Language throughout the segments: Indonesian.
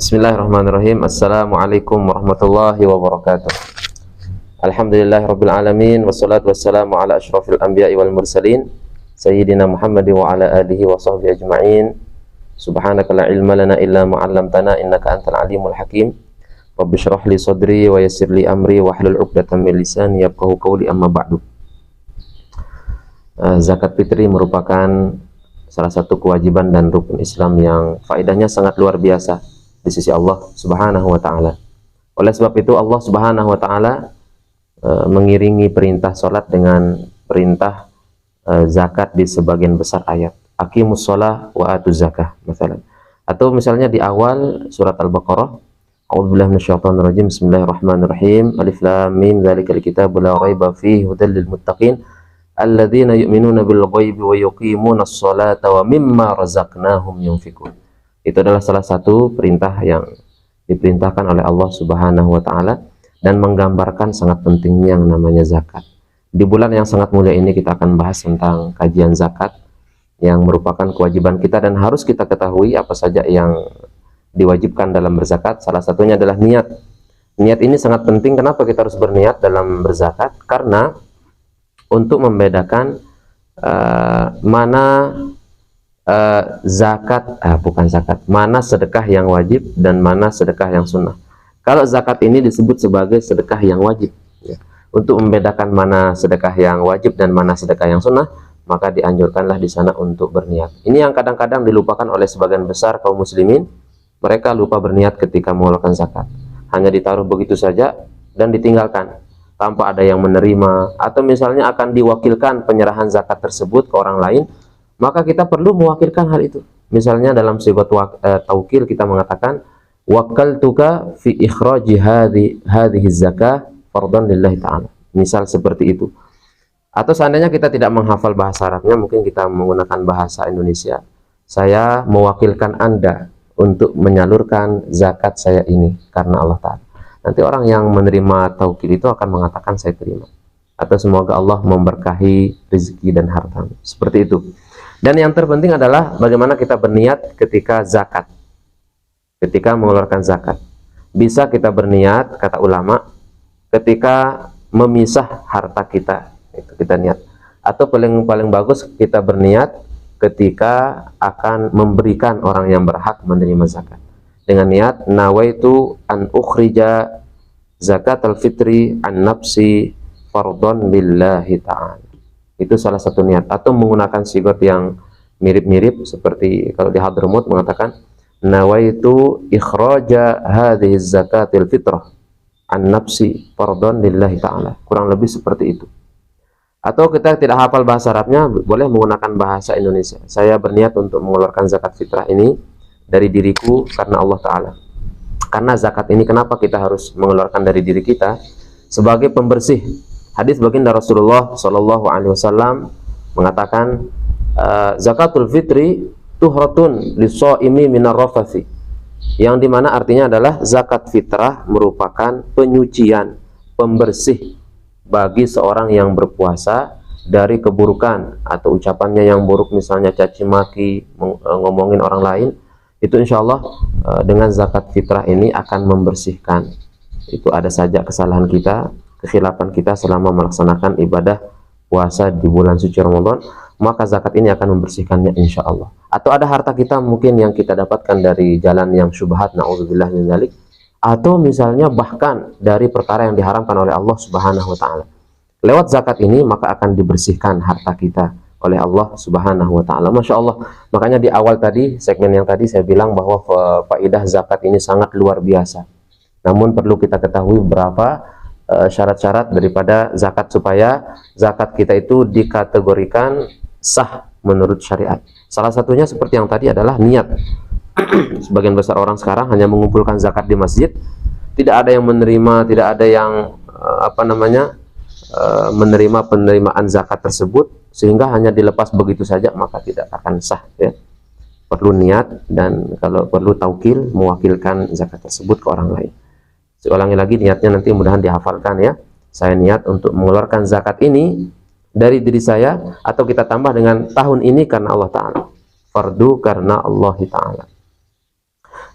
Bismillahirrahmanirrahim. Assalamualaikum warahmatullahi wabarakatuh. Alhamdulillahirabbil alamin wassalatu wassalamu ala asyrafil anbiya'i wal mursalin sayyidina Muhammad wa ala alihi wa sahbihi ajma'in. Subhanaka la ilma lana illa ma 'allamtana innaka antal alimul hakim. Rabbi shrah li sadri wa yassir li amri wa hlul 'uqdatam min lisani yafqahu qawli, amma ba'du. Zakat fitri merupakan salah satu kewajiban dan rukun Islam yang faedahnya sangat luar biasa di sisi Allah Subhanahu wa ta'ala. Oleh sebab itu Allah Subhanahu wa ta'ala mengiringi perintah salat dengan perintah zakat di sebagian besar ayat. Aqimus shalah wa atuz zakah misalnya. Atau misalnya di awal surat Al-Baqarah, A'udzubillahi minasyaitonir rajim. Bismillahirrahmanirrahim. Alif lam mim dzalikal kitabu la raiba fihi hudal lil muttaqin alladzina yu'minuna bil ghaibi wa yuqimunas sholata wa mimma razaqnahum yunfiqun. Itu adalah salah satu perintah yang diperintahkan oleh Allah Subhanahu wa ta'ala dan menggambarkan sangat pentingnya yang namanya zakat. Di bulan yang sangat mulia ini kita akan bahas tentang kajian zakat yang merupakan kewajiban kita dan harus kita ketahui apa saja yang diwajibkan dalam berzakat. Salah satunya adalah niat. Niat ini sangat penting. Kenapa kita harus berniat dalam berzakat? Karena untuk membedakan mana sedekah yang wajib dan mana sedekah yang sunnah. Kalau zakat ini disebut sebagai sedekah yang wajib, ya. Untuk membedakan mana sedekah yang wajib dan mana sedekah yang sunnah, maka dianjurkanlah di sana untuk berniat. Ini yang kadang-kadang dilupakan oleh sebagian besar kaum muslimin. Mereka lupa berniat ketika mengeluarkan zakat, hanya ditaruh begitu saja dan ditinggalkan tanpa ada yang menerima, atau misalnya akan diwakilkan penyerahan zakat tersebut ke orang lain. Maka kita perlu mewakilkan hal itu. Misalnya dalam sigat taukil kita mengatakan wakaltuka fi ikhraji hadhihi zakah fardhan lillahi ta'ala. Misal seperti itu. Atau seandainya kita tidak menghafal bahasa Arabnya, mungkin kita menggunakan bahasa Indonesia. Saya mewakilkan Anda untuk menyalurkan zakat saya ini karena Allah Ta'ala. Nanti orang yang menerima taukil itu akan mengatakan saya terima. Atau semoga Allah memberkahi rezeki dan harta. Seperti itu. Dan yang terpenting adalah bagaimana kita berniat ketika zakat. Ketika mengeluarkan zakat. Bisa kita berniat, kata ulama, ketika memisah harta kita. Itu kita niat. Atau paling bagus kita berniat ketika akan memberikan orang yang berhak menerima zakat. Dengan niat, nawaitu an ukhrija zakat al-fitri an nafsi fardhan lillahi ta'ala. Itu salah satu niat. Atau menggunakan sigot yang mirip-mirip seperti kalau di Hadramut mengatakan nawaitu ikhraja hadhihi zakatil fitrah an nafsi fardhan lillahi ta'ala. Kurang lebih seperti itu. Atau kita tidak hafal bahasa Arabnya, boleh menggunakan bahasa Indonesia. Saya berniat untuk mengeluarkan zakat fitrah ini dari diriku karena Allah Ta'ala. Karena zakat ini kenapa kita harus mengeluarkan dari diri kita? Sebagai pembersih. Hadis baginda Rasulullah Shallallahu Alaihi Wasallam mengatakan zakatul fitri tuhratun lis-shaimi minar rafathi, yang dimana artinya adalah zakat fitrah merupakan penyucian, pembersih bagi seorang yang berpuasa dari keburukan atau ucapannya yang buruk, misalnya caci maki, ngomongin orang lain. Itu insya Allah dengan zakat fitrah ini akan membersihkan. Itu ada saja kesalahan kita, kekhilapan kita selama melaksanakan ibadah puasa di bulan suci Ramadan, maka zakat ini akan membersihkannya insya Allah. Atau ada harta kita mungkin yang kita dapatkan dari jalan yang syubhat, na'udzubillah min dzalik, atau misalnya bahkan dari perkara yang diharamkan oleh Allah Subhanahu wa ta'ala. Lewat zakat ini maka akan dibersihkan harta kita oleh Allah Subhanahu wa ta'ala. Masya Allah. Makanya di awal tadi, segmen yang tadi saya bilang bahwa faedah zakat ini sangat luar biasa. Namun perlu kita ketahui berapa syarat-syarat daripada zakat supaya zakat kita itu dikategorikan sah menurut syariat. Salah satunya seperti yang tadi adalah niat. Sebagian besar orang sekarang hanya mengumpulkan zakat di masjid, tidak ada yang menerima, tidak ada yang menerima penerimaan zakat tersebut, sehingga hanya dilepas begitu saja, maka tidak akan sah, ya. Perlu niat dan kalau perlu taukil, mewakilkan zakat tersebut ke orang lain. Saya ulangi lagi, niatnya nanti mudahan dihafalkan, ya. Saya niat untuk mengeluarkan zakat ini dari diri saya, atau kita tambah dengan tahun ini karena Allah Ta'ala, fardu karena Allah Ta'ala.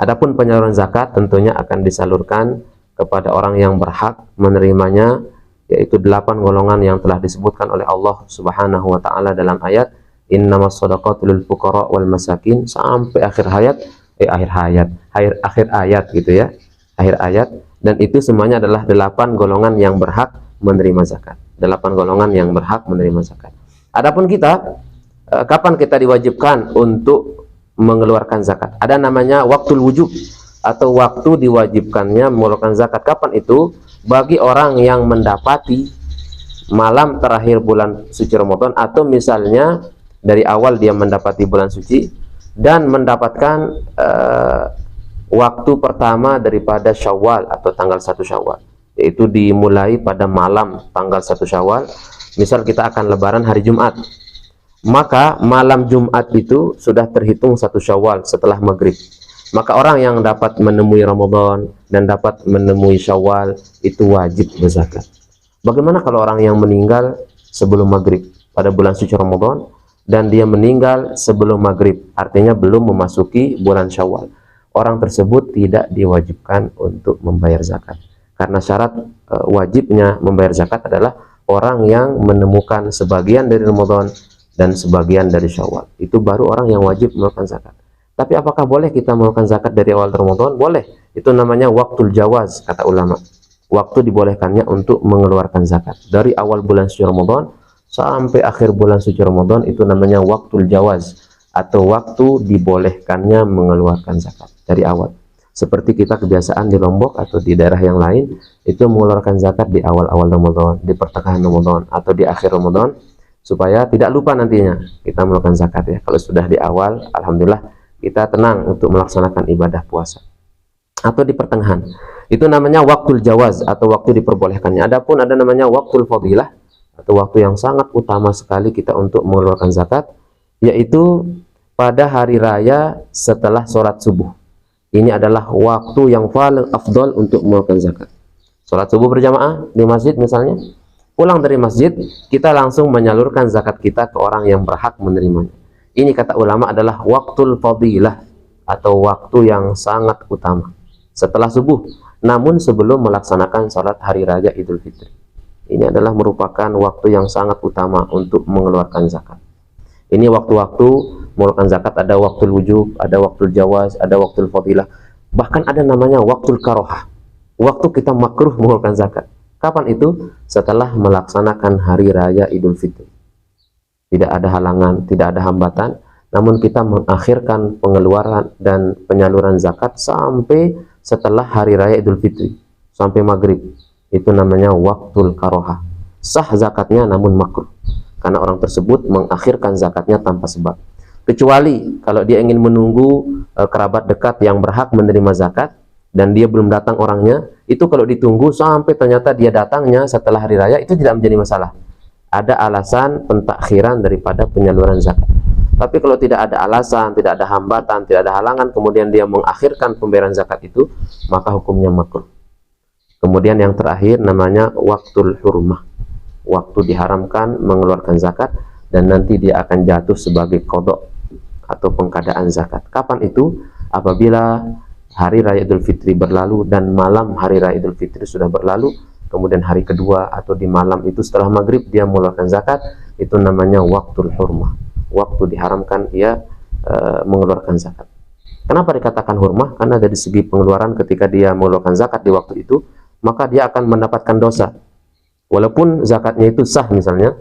Adapun penyaluran zakat tentunya akan disalurkan kepada orang yang berhak menerimanya, yaitu 8 golongan yang telah disebutkan oleh Allah Subhanahu wa taala dalam ayat innamas shadaqatu lil fuqara wal masakin sampai akhir ayat gitu ya. Akhir ayat, dan itu semuanya adalah 8 golongan yang berhak menerima zakat. 8 golongan yang berhak menerima zakat. Adapun kita kapan kita diwajibkan untuk mengeluarkan zakat? Ada namanya waktul wujub atau waktu diwajibkannya mengeluarkan zakat. Kapan itu? Bagi orang yang mendapati malam terakhir bulan suci Ramadan, atau misalnya dari awal dia mendapati bulan suci dan mendapatkan waktu pertama daripada Syawal atau tanggal 1 Syawal, yaitu dimulai pada malam tanggal 1 Syawal. Misal kita akan lebaran hari Jumat, maka malam Jumat itu sudah terhitung 1 Syawal setelah maghrib. Maka orang yang dapat menemui Ramadan dan dapat menemui Syawal itu wajib berzakat. Bagaimana kalau orang yang meninggal sebelum maghrib pada bulan suci Ramadan dan dia meninggal sebelum maghrib, artinya belum memasuki bulan Syawal? Orang tersebut tidak diwajibkan untuk membayar zakat, karena syarat wajibnya membayar zakat adalah orang yang menemukan sebagian dari Ramadan dan sebagian dari Syawal. Itu baru orang yang wajib mengeluarkan zakat. Tapi apakah boleh kita mengeluarkan zakat dari awal Ramadan? Boleh. Itu namanya waktul jawaz, kata ulama. Waktu dibolehkannya untuk mengeluarkan zakat dari awal bulan suci Ramadan sampai akhir bulan suci Ramadan, itu namanya waktul jawaz, atau waktu dibolehkannya mengeluarkan zakat dari awal. Seperti kita kebiasaan di Lombok atau di daerah yang lain itu mengeluarkan zakat di awal-awal Ramadan, di pertengahan Ramadan atau di akhir Ramadan, supaya tidak lupa nantinya kita mengeluarkan zakat ya. Kalau sudah di awal, alhamdulillah kita tenang untuk melaksanakan ibadah puasa. Atau di pertengahan, itu namanya waktul jawaz atau waktu diperbolehkannya. Adapun ada namanya waktul fadilah atau waktu yang sangat utama sekali kita untuk mengeluarkan zakat, yaitu pada hari raya setelah sholat subuh. Ini adalah waktu yang paling afdol untuk mengeluarkan zakat. Sholat subuh berjamaah di masjid misalnya, pulang dari masjid kita langsung menyalurkan zakat kita ke orang yang berhak menerimanya. Ini kata ulama adalah waktul fadilah atau waktu yang sangat utama setelah subuh, namun sebelum melaksanakan sholat hari raya Idul Fitri. Ini adalah merupakan waktu yang sangat utama untuk mengeluarkan zakat. Ini waktu-waktu mengeluarkan zakat, ada waktul wujub, ada waktul jawaz, ada waktul fadilah, bahkan ada namanya waktul karohah, waktu kita makruh mengeluarkan zakat. Kapan itu? Setelah melaksanakan hari raya Idul Fitri. Tidak ada halangan, tidak ada hambatan, namun kita mengakhirkan pengeluaran dan penyaluran zakat sampai setelah hari raya Idul Fitri, sampai maghrib. Itu namanya waktul karohah. Sah zakatnya namun makruh, karena orang tersebut mengakhirkan zakatnya tanpa sebab. Kecuali kalau dia ingin menunggu kerabat dekat yang berhak menerima zakat dan dia belum datang orangnya, itu kalau ditunggu sampai ternyata dia datangnya setelah hari raya, itu tidak menjadi masalah. Ada alasan pentakhiran daripada penyaluran zakat. Tapi kalau tidak ada alasan, tidak ada hambatan, tidak ada halangan, kemudian dia mengakhirkan pembayaran zakat itu, maka hukumnya makruh. Kemudian yang terakhir namanya waktul hurmah, waktu diharamkan mengeluarkan zakat dan nanti dia akan jatuh sebagai qadha atau pengkadaan zakat. Kapan itu? Apabila hari raya Idul Fitri berlalu dan malam hari raya Idul Fitri sudah berlalu, kemudian hari kedua atau di malam itu setelah maghrib dia mengeluarkan zakat, itu namanya waktul hurmah, waktu diharamkan dia mengeluarkan zakat. Kenapa dikatakan hurmah? Karena dari segi pengeluaran, ketika dia mengeluarkan zakat di waktu itu, maka dia akan mendapatkan dosa. Walaupun zakatnya itu sah misalnya,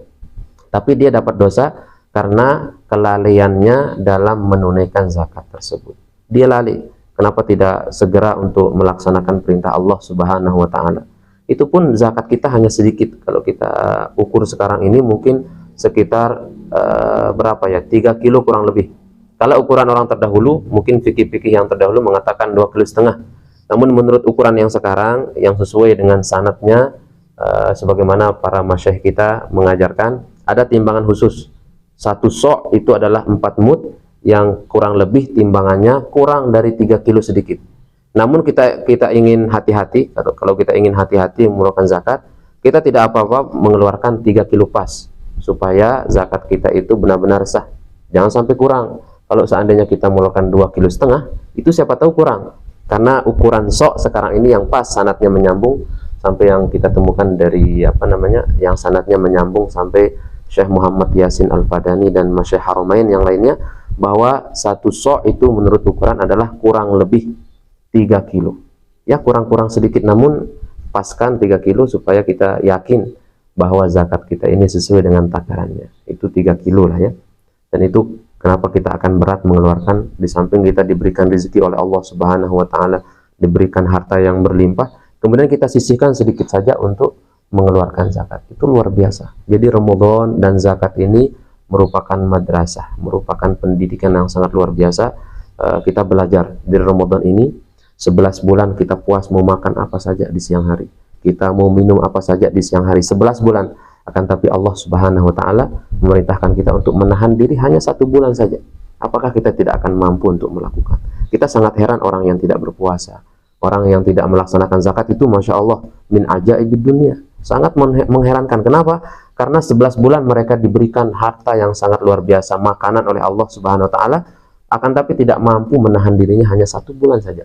tapi dia dapat dosa karena kelalaiannya dalam menunaikan zakat tersebut. Dia lalai. Kenapa tidak segera untuk melaksanakan perintah Allah Subhanahu wa taala? Itu pun zakat kita hanya sedikit. Kalau kita ukur sekarang ini mungkin sekitar berapa ya? 3 kilo kurang lebih. Kalau ukuran orang terdahulu, mungkin fikih-fikih yang terdahulu mengatakan 2,5 kilo. Namun menurut ukuran yang sekarang, yang sesuai dengan sanadnya, sebagaimana para masyayikh kita mengajarkan, ada timbangan khusus. 1 sok itu adalah 4 mud, yang kurang lebih timbangannya kurang dari 3 kilo sedikit. Namun kita ingin hati-hati, atau kalau kita ingin hati-hati mengeluarkan zakat, kita tidak apa-apa mengeluarkan 3 kilo pas, supaya zakat kita itu benar-benar sah. Jangan sampai kurang. Kalau seandainya kita mengeluarkan 2,5 kg, itu siapa tahu kurang. Karena ukuran sok sekarang ini yang pas, sanadnya menyambung sampai yang kita temukan dari yang sanadnya menyambung sampai Syekh Muhammad Yasin Al-Fadani dan Masyaikh Haramain yang lainnya, bahwa satu sok itu menurut ukuran adalah kurang lebih 3 kilo. Ya, kurang-kurang sedikit, namun paskan 3 kilo supaya kita yakin bahwa zakat kita ini sesuai dengan takarannya. Itu 3 kilo lah ya. Dan itu kenapa kita akan berat mengeluarkan, di samping kita diberikan rezeki oleh Allah Subhanahu wa taala, diberikan harta yang berlimpah, kemudian kita sisihkan sedikit saja untuk mengeluarkan zakat. Itu luar biasa. Jadi Ramadan dan zakat ini merupakan madrasah, merupakan pendidikan yang sangat luar biasa. Kita belajar di Ramadan ini, 11 bulan kita puas mau makan apa saja di siang hari, kita mau minum apa saja di siang hari, 11 bulan. Akan tapi Allah Subhanahu wa taala memerintahkan kita untuk menahan diri hanya 1 bulan saja. Apakah kita tidak akan mampu untuk melakukan? Kita sangat heran orang yang tidak berpuasa, orang yang tidak melaksanakan zakat itu, Masya Allah, min ajaibid dunia. Sangat mengherankan. Kenapa? Karena 11 bulan mereka diberikan harta yang sangat luar biasa, makanan oleh Allah Subhanahu wa taala, akan tapi tidak mampu menahan dirinya hanya 1 bulan saja.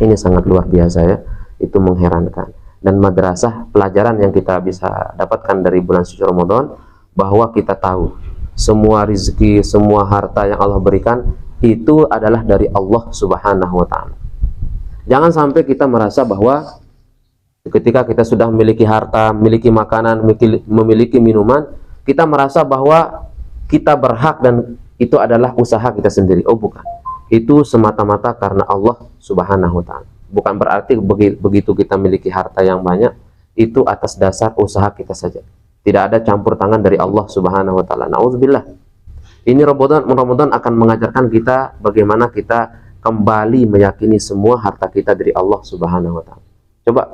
Ini sangat luar biasa ya. Itu mengherankan. Dan madrasah, pelajaran yang kita bisa dapatkan dari bulan suci Ramadan, bahwa kita tahu semua rezeki, semua harta yang Allah berikan itu adalah dari Allah Subhanahu wa taala. Jangan sampai kita merasa bahwa ketika kita sudah memiliki harta, memiliki makanan, memiliki minuman, kita merasa bahwa kita berhak dan itu adalah usaha kita sendiri. Oh bukan. Itu semata-mata karena Allah Subhanahu wa taala. Bukan berarti begitu kita memiliki harta yang banyak, itu atas dasar usaha kita saja. Tidak ada campur tangan dari Allah Subhanahu wa taala. Nauzubillah. Ini Ramadan akan mengajarkan kita bagaimana kita kembali meyakini semua harta kita dari Allah Subhanahu wa taala. Coba,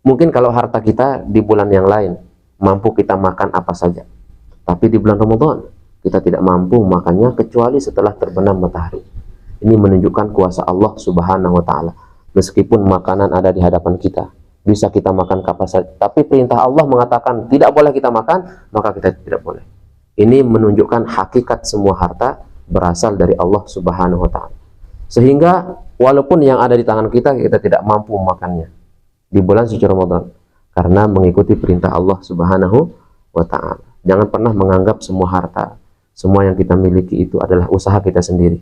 mungkin kalau harta kita di bulan yang lain mampu kita makan apa saja, tapi di bulan Ramadan kita tidak mampu makannya kecuali setelah terbenam matahari. Ini menunjukkan kuasa Allah Subhanahu wa taala. Meskipun makanan ada di hadapan kita, bisa kita makan kapan saja, tapi perintah Allah mengatakan tidak boleh kita makan, maka kita tidak boleh. Ini menunjukkan hakikat semua harta berasal dari Allah Subhanahu wa taala. Sehingga walaupun yang ada di tangan kita tidak mampu makannya di bulan suci Ramadan, karena mengikuti perintah Allah Subhanahu wa taala. Jangan pernah menganggap semua harta, semua yang kita miliki itu adalah usaha kita sendiri.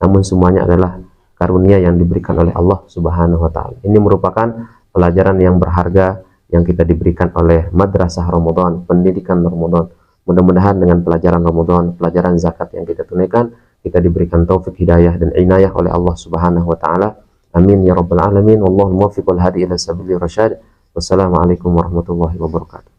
Namun semuanya adalah karunia yang diberikan oleh Allah Subhanahu wa taala. Ini merupakan pelajaran yang berharga yang kita diberikan oleh madrasah Ramadan, pendidikan Ramadan. Mudah-mudahan dengan pelajaran Ramadan, pelajaran zakat yang kita tunaikan, kita diberikan taufik hidayah dan inayah oleh Allah Subhanahu wa taala. Amin ya rabbal alamin. Wallahu muwaffiq wal hadi ila sabilir rasyad. Wassalamualaikum warahmatullahi wabarakatuh.